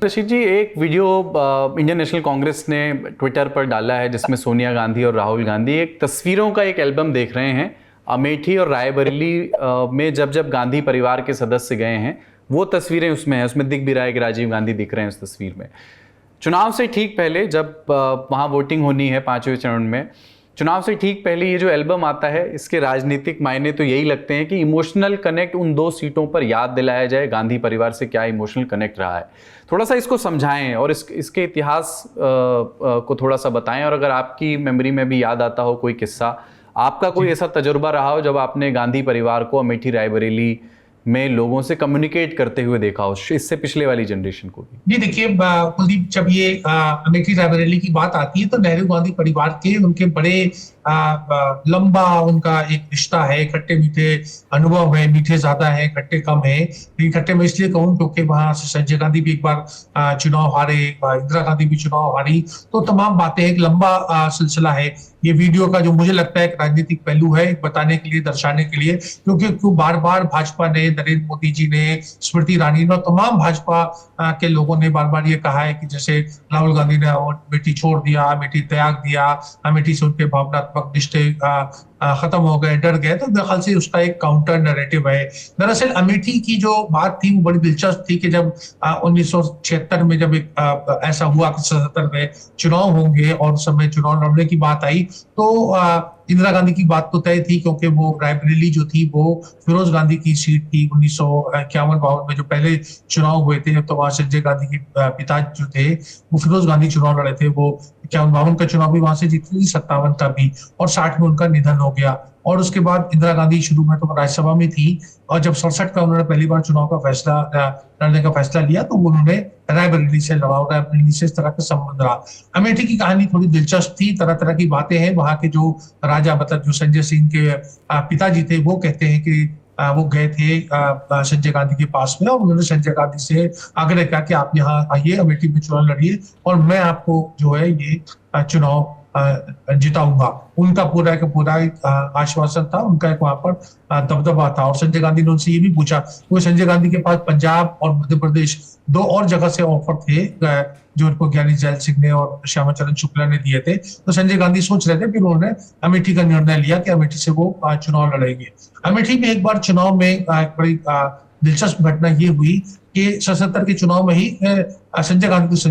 रशीद जी, एक video Indian national Congress ने Twitter पर डाला है जिसमें सोनिया गांधी और राहुल गांधी एक तस्वीरों का एक एल्बम देख रहे हैं। अमेठी और रायबरेली में जब जब गांधी परिवार के सदस्य गए हैं वो तस्वीरें उसमें हैं। उसमें दिख भी रहा है कि राजीव गांधी दिख रहे हैं उस तस्वीर में। चुनाव से ठीक पहले जब वहाँ वोटिंग होनी है 5वें चरण में, चुनाव से ठीक पहले ये जो एल्बम आता है इसके राजनीतिक मायने तो यही लगते हैं कि इमोशनल कनेक्ट उन 2 सीटों पर याद दिलाया जाए, गांधी परिवार से क्या इमोशनल कनेक्ट रहा है। थोड़ा सा इसको समझाएं और इसके इतिहास को थोड़ा सा बताएं, और अगर आपकी मेमोरी में भी याद आता हो कोई किस्सा, आपका कोई ऐसा तजुर्बा रहा हो जब आपने गांधी परिवार को अमेठी रायबरेली में लोगों से कम्युनिकेट करते हुए देखा हो, इससे पिछले वाली जनरेशन को भी। जी देखिए कुलदीप, जब ये अमेठी रायबरेली की बात आती है तो नेहरू गांधी परिवार के उनके बड़े लंबा उनका एक रिश्ता है। खट्टे मीठे अनुभव है, मीठे ज्यादा है, खट्टे कम है। लेकिन खट्टे में इसलिए कहूँ क्योंकि वहां से संजय गांधी भी एक बार चुनाव हारे, इंदिरा गांधी भी चुनाव हारी, तो तमाम बातें एक लंबा सिलसिला है। ये वीडियो का जो मुझे लगता है एक राजनीतिक पहलू है, बताने के लिए, दर्शाने के लिए, क्योंकि बार बार भाजपा ने, नरेंद्र मोदी जी ने, स्मृति ईरानी ने, तमाम भाजपा के लोगों ने बार बार ये कहा है कि जैसे राहुल गांधी ने अमेठी छोड़ दिया, अमेठी त्याग दिया, अमेठी से उनके भावनात्मक रिश्ते खत्म हो गए, डर गए, तो मेरे ख्याल से उसका एक काउंटर नैरेटिव है। दरअसल अमेठी की जो बात थी वो बड़ी दिलचस्प थी कि जब 1976 में जब एक ऐसा हुआ कि 77 में चुनाव होंगे और उस समय चुनाव लड़ने की बात आई, तो इंदिरा गांधी की बात तो तय थी क्योंकि वो रायबरेली जो थी वो फिरोज गांधी की सीट थी। 1951-52 में जो पहले चुनाव हुए थे तो वहां संजय गांधी के पिता जो थे वो फिरोज गांधी चुनाव लड़े थे। वो 51-52 का चुनाव भी वहां से जीती थी, 57 का भी, और 60 में उनका निधन हो गया। और उसके बाद इंदिरा गांधी शुरू में तो राज्यसभा में थी, और जब 67 का उन्होंने पहली बार चुनाव का फैसला लड़ने का फैसला लिया तो उन्होंने रायबरेली से लड़ा, रायबरेली से इस तरह का संबंध रहा। अमेठी की कहानी थोड़ी दिलचस्प थी, तरह तरह की बातें हैं। वहां के जो राजा, मतलब जो संजय सिंह के पिताजी थे, वो कहते हैं कि वो गए थे संजय गांधी के पास में और उन्होंने संजय गांधी से आग्रह किया कि आप यहाँ आइए, अमेठी में चुनाव लड़िए और मैं आपको जो है ये चुनाव जिताऊंगा। उनका पूरा का पूरा आश्वासन था, उनका एक वहां पर दबदबा था। और संजय गांधी ने उनसे ये भी पूछा, वो संजय गांधी के पास पंजाब और मध्य प्रदेश 2 और जगह से ऑफर थे जो उनको ज्ञानी जैल सिंह ने और श्यामा चरण शुक्ला ने दिए थे। तो संजय गांधी सोच रहे थे, फिर उन्होंने अमेठी का निर्णय लिया कि अमेठी से वो चुनाव लड़ेंगे। अमेठी में एक बार चुनाव में एक बड़ी दिलचस्प घटना ये हुई कि 77 के चुनाव में ही संजय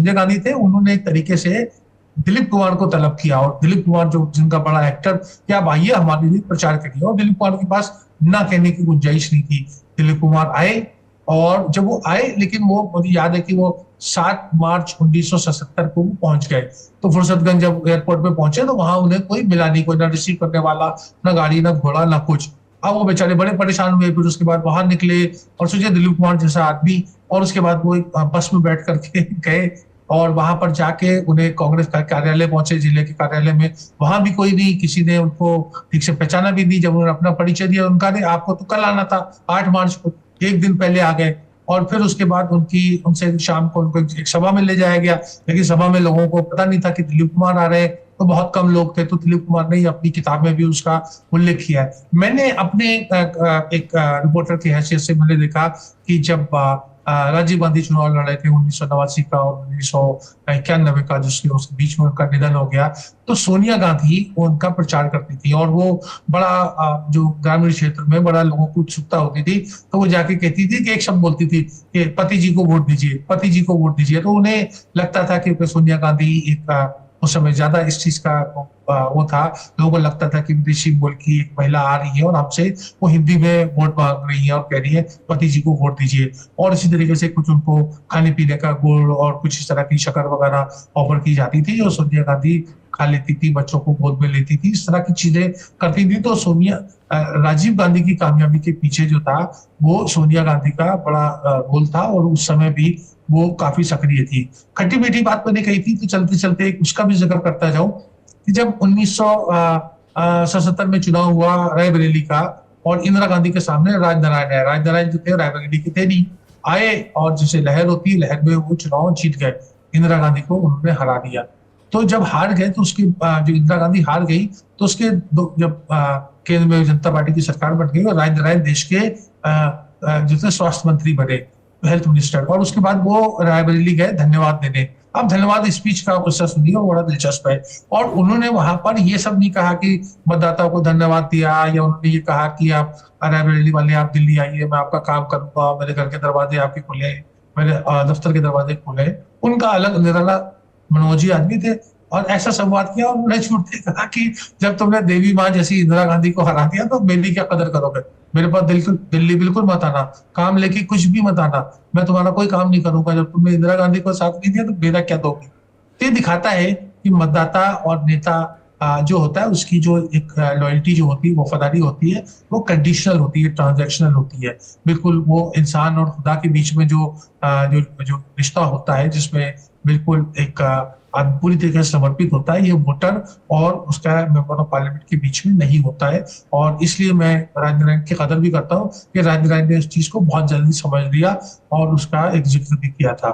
गांधी थे, उन्होंने एक तरीके से दिलीप कुमार को तलब किया। और दिलीप कुमार जो जिनका बड़ा एक्टर, क्या आप आइए हमारे लिए प्रचार करिए, और दिलीप कुमार के पास ना कहने की गुंजाइश नहीं थी। दिलीप कुमार आए, और जब वो आए, लेकिन वो मुझे याद है कि वो 7 मार्च 1977 को पहुंच गए। तो फुर्सतगंज जब एयरपोर्ट पे पहुंचे तो वहां उन्हें कोई मिला नहीं, कोई ना रिसीव करने वाला, ना गाड़ी, ना घोड़ा, ना कुछ। अब वो बेचारे बड़े परेशान हुए। फिर उसके बाद बाहर निकले और सोचे दिलीप कुमार जैसा आदमी, और उसके बाद वो एक बस में बैठ करके गए और वहां पर जाके उन्हें कांग्रेस का कार्यालय पहुंचे, जिले के कार्यालय में। वहां भी कोई नहीं, किसी ने उनको ठीक से पहचाना भी नहीं। जब उन्होंने अपना परिचय दिया, उनका नहीं, आपको तो कल आना था 8 मार्च को, एक दिन पहले आ गए। और फिर उसके बाद उनसे शाम को उनको एक सभा में ले जाया गया, लेकिन सभा में लोगों को पता नहीं था कि दिलीप कुमार आ रहे हैं, तो बहुत कम लोग थे। तो दिलीप कुमार ने अपनी किताब में भी उसका उल्लेख किया है। मैंने अपने एक रिपोर्टर की हैसियत से मैंने देखा कि जब राजीव गांधी चुनाव लड़े थे 1989 का और 1991 का, जिसके उसके बीच में उनका निधन हो गया, तो सोनिया गांधी उनका प्रचार करती थी। और वो बड़ा जो ग्रामीण क्षेत्र में बड़ा लोगों को उत्सुकता होती थी, तो वो जाके कहती थी कि एक शब्द बोलती थी कि पति जी को वोट दीजिए, पति जी को वोट दीजिए। तो उन्हें लगता था कि सोनिया गांधी एक उस समय ज्यादा इस चीज का वो था, लोगों को लगता था कि विदेशी मुल्क की एक महिला आ रही है और हमसे वो हिंदी में वोट मांग रही है और कह रही है पति जी को वोट दीजिए। और इसी तरीके से कुछ उनको खाने पीने का गुड़ और कुछ इस तरह की शक्कर वगैरह ऑफर की जाती थी, जो सोनिया गांधी खा लेती थी, बच्चों को गोद में लेती थी, इस तरह की चीजें करती थी। तो राजीव गांधी की कामयाबी के पीछे जो था वो सोनिया गांधी का बड़ा रोल था, और उस समय भी वो काफी सक्रिय थी। खट्टी मीठी बात मैंने कही थी, तो चलते चलते उसका भी जिक्र करता जाऊं कि जब 1977 में चुनाव हुआ रायबरेली का, और इंदिरा गांधी के सामने राजनारायण जो थे रायबरेली के थे नहीं, आए, और जैसे लहर होती है, लहर में वो चुनाव जीत गए। इंदिरा गांधी को उन्होंने हरा दिया। तो जब हार गए तो उसकी जो इंदिरा गांधी हार गई तो उसके जब केंद्र में जनता पार्टी की सरकार बन गई और राजनारायण देश के जो थे स्वास्थ्य मंत्री बने, हेल्थ मिनिस्टर, और उसके बाद वो रायबरेली गए धन्यवाद देने। अब धन्यवाद स्पीच का उससे सुनिए, वो बड़ा दिलचस्प है। और उन्होंने वहां पर ये सब नहीं कहा कि मतदाताओं को धन्यवाद दिया, या उन्होंने ये कहा कि आप रायबरेली वाले आप दिल्ली आइए, मैं आपका काम करूंगा, मेरे घर के दरवाजे आपके खुले, मेरे दफ्तर के दरवाजे खुले। उनका अलग निराला मनोजी आदमी थे, और ऐसा संवाद किया। और उन्हें छूट के कहा कि जब तुमने देवी माँ जैसी इंदिरा गांधी को हरा दिया तो मेरी क्या कदर करोगे, मेरे पास दिल्ली बिल्कुल मत आना, काम लेके कुछ भी मत आना, मैं तुम्हारा कोई काम नहीं करूंगा, जब तुमने इंदिरा गांधी को साथ नहीं दिया तो मेरा क्या दोगे। तो ये दिखाता है कि मतदाता और नेता जो होता है उसकी जो एक लॉयल्टी जो होती है, वफादारी होती है, वो कंडीशनल होती है, ट्रांजैक्शनल होती है। बिल्कुल वो इंसान और खुदा के बीच में जो जो रिश्ता होता है, जिसमें बिल्कुल एक आदमी पूरी तरीके से समर्पित होता है, ये वोटर और उसका मेंबर ऑफ पार्लियामेंट के बीच में नहीं होता है। और इसलिए मैं राजेंद्र नारायण की कदर भी करता हूँ कि राजेंद्र नारायण ने इस चीज को बहुत जल्दी समझ लिया और उसका एक जिक्र भी किया था।